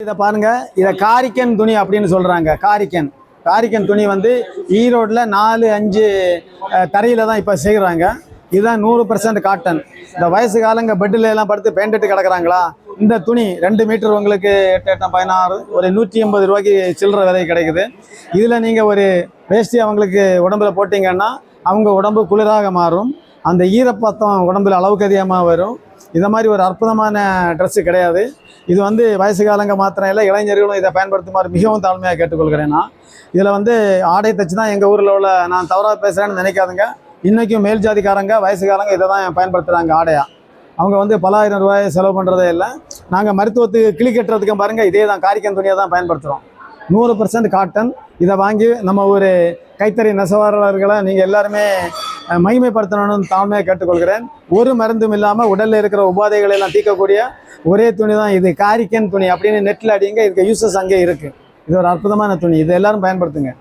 இதை பாருங்க, இதை காரிக்கன் துணி அப்படின்னு சொல்றாங்க. காரிக்கன் துணி வந்து ஈரோட்டில் 4-5 தரையில தான் இப்போ செய்கிறாங்க. இதுதான் 100% காட்டன். இந்த வயசு காலங்க பெட்டில் எல்லாம் படுத்து பெயிண்ட் கிடக்குறாங்களா, இந்த துணி 2 மீட்டர் உங்களுக்கு 8 16 ஒரு 180 ரூபாய்க்கு சில்லற விலை கிடைக்குது. இதில் நீங்கள் ஒரு வேஷ்டி அவங்களுக்கு உடம்புல போட்டிங்கன்னா அவங்க உடம்பு குளிராக மாறும். அந்த ஈரப்பத்தம் உடம்புல அளவுக்கு அதிகமாக வரும். இந்த மாதிரி ஒரு அற்புதமான ட்ரெஸ்ஸு கிடையாது. இது வந்து வயசு காலங்க மாத்திரம் இல்லை, இளைஞர்களும் இதை பயன்படுத்துமாறு மிகவும் தாழ்மையாக கேட்டுக்கொள்கிறேன். நான் இதில் வந்து ஆடை தச்சு தான் எங்கள் ஊரில் உள்ள, நான் தவறாக பேசுகிறேன்னு நினைக்காதுங்க, இன்றைக்கும் மேல் ஜாதிக்காரங்க வயசுக்காரங்க இதை தான் பயன்படுத்துகிறாங்க ஆடையாக. அவங்க வந்து பல ஆயிரம் ரூபாய் செலவு பண்ணுறதே இல்லை. நாங்கள் மருத்துவத்துக்கு கிளி கட்டுறதுக்கும் பாருங்கள் இதே தான் காரிக்கன் துணியை தான் பயன்படுத்துகிறோம். 100% காட்டன். இதை வாங்கி நம்ம ஒரு கைத்தறி நெசவாளர்களை நீங்கள் எல்லாருமே மகிமைப்படுத்தணும்னு தாழ்மையாக கேட்டுக்கொள்கிறேன். ஒரு மருந்தும் இல்லாமல் உடலில் இருக்கிற உபாதைகளை எல்லாம் தீர்க்கக்கூடிய ஒரே துணி தான் இது, காரிக்கன் துணி அப்படின்னு நெட்டில் அடிங்க. இதுக்கு யூசஸ் அங்கே இருக்குது. இது ஒரு அற்புதமான துணி. இதை எல்லாரும் பயன்படுத்துங்க.